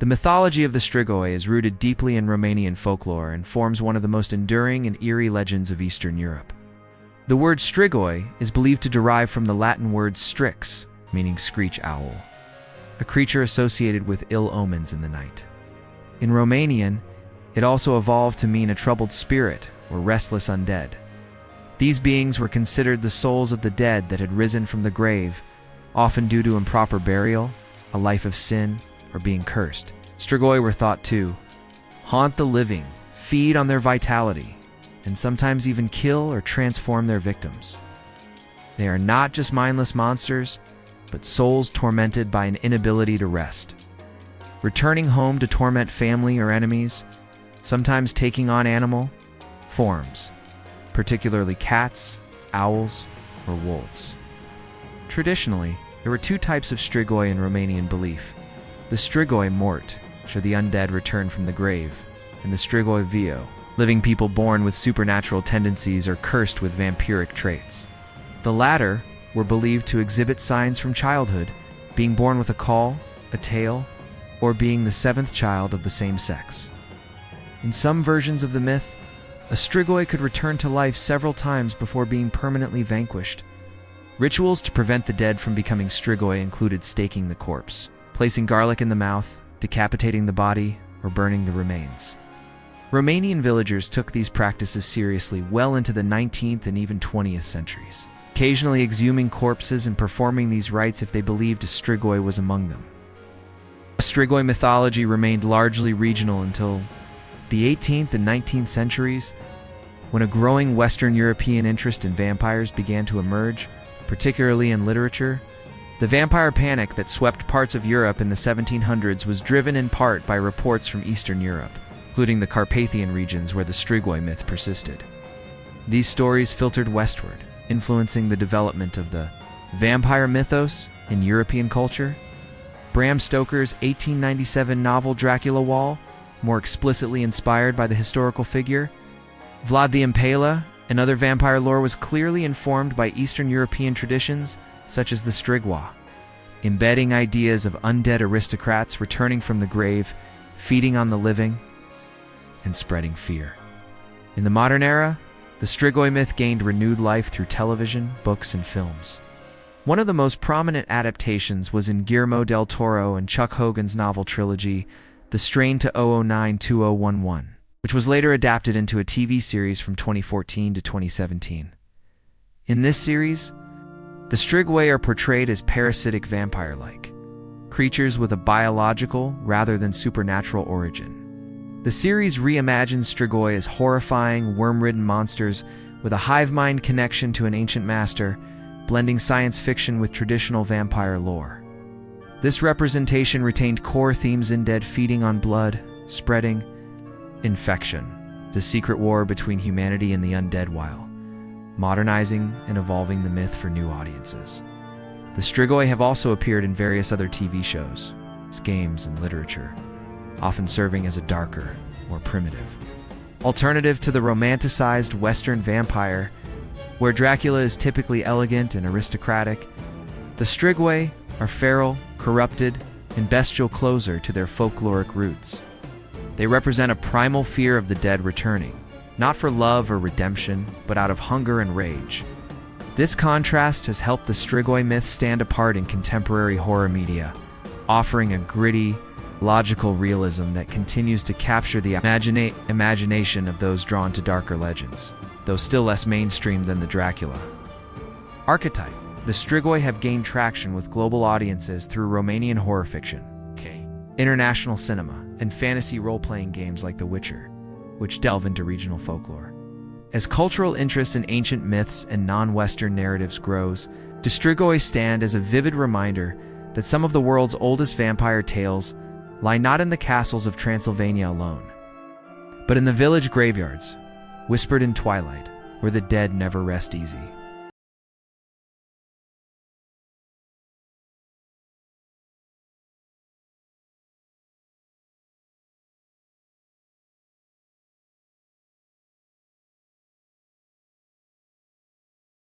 The mythology of the Strigoi is rooted deeply in Romanian folklore and forms one of the most enduring and eerie legends of Eastern Europe. The word Strigoi is believed to derive from the Latin word strix, meaning screech owl, a creature associated with ill omens in the night. In Romanian, it also evolved to mean a troubled spirit or restless undead. These beings were considered the souls of the dead that had risen from the grave, often due to improper burial, a life of sin, or being cursed. Strigoi were thought to haunt the living, feed on their vitality, and sometimes even kill or transform their victims. They are not just mindless monsters, but souls tormented by an inability to rest, returning home to torment family or enemies, sometimes taking on animal forms, particularly cats, owls, or wolves. Traditionally, there were two types of Strigoi in Romanian belief: the Strigoi mort, which are the undead returned from the grave, and the Strigoi vio, living people born with supernatural tendencies or cursed with vampiric traits. The latter were believed to exhibit signs from childhood, being born with a caul, a tail, or being the seventh child of the same sex. In some versions of the myth, a Strigoi could return to life several times before being permanently vanquished. Rituals to prevent the dead from becoming Strigoi included staking the corpse, placing garlic in the mouth, decapitating the body, or burning the remains. Romanian villagers took these practices seriously well into the 19th and even 20th centuries, occasionally exhuming corpses and performing these rites if they believed a Strigoi was among them. Strigoi mythology remained largely regional until the 18th and 19th centuries, when a growing Western European interest in vampires began to emerge, particularly in literature. The vampire panic that swept parts of Europe in the 1700s was driven in part by reports from Eastern Europe, including the Carpathian regions where the Strigoi myth persisted. These stories filtered westward, influencing the development of the vampire mythos in European culture. Bram Stoker's 1897 novel Dracula Wall, more explicitly inspired by the historical figure. Vlad the Impaler and other vampire lore was clearly informed by Eastern European traditions, such as the Strigoi, embedding ideas of undead aristocrats returning from the grave, feeding on the living, and spreading fear. In the modern era, the Strigoi myth gained renewed life through television, books, and films. One of the most prominent adaptations was in Guillermo del Toro and Chuck Hogan's novel trilogy, The Strain to 009-2011, which was later adapted into a TV series from 2014 to 2017. In this series, the Strigoi are portrayed as parasitic vampire-like creatures with a biological rather than supernatural origin. The series reimagines Strigoi as horrifying, worm-ridden monsters with a hive mind connection to an ancient master, blending science fiction with traditional vampire lore. This representation retained core themes: undead feeding on blood, spreading infection, the secret war between humanity and the undead, while modernizing and evolving the myth for new audiences. The Strigoi have also appeared in various other TV shows, games, and literature, often serving as a darker, more primitive alternative to the romanticized Western vampire, where Dracula is typically elegant and aristocratic. The Strigoi are feral, corrupted, and bestial closer to their folkloric roots. They represent a primal fear of the dead returning, not for love or redemption, but out of hunger and rage. This contrast has helped the Strigoi myth stand apart in contemporary horror media, offering a gritty, logical realism that continues to capture the imagination of those drawn to darker legends, though still less mainstream than the Dracula archetype. The Strigoi have gained traction with global audiences through Romanian horror fiction, international cinema, and fantasy role-playing games like The Witcher, which delve into regional folklore. As cultural interest in ancient myths and non-Western narratives grows, the Strigoi stand as a vivid reminder that some of the world's oldest vampire tales lie not in the castles of Transylvania alone, but in the village graveyards, whispered in twilight, where the dead never rest easy.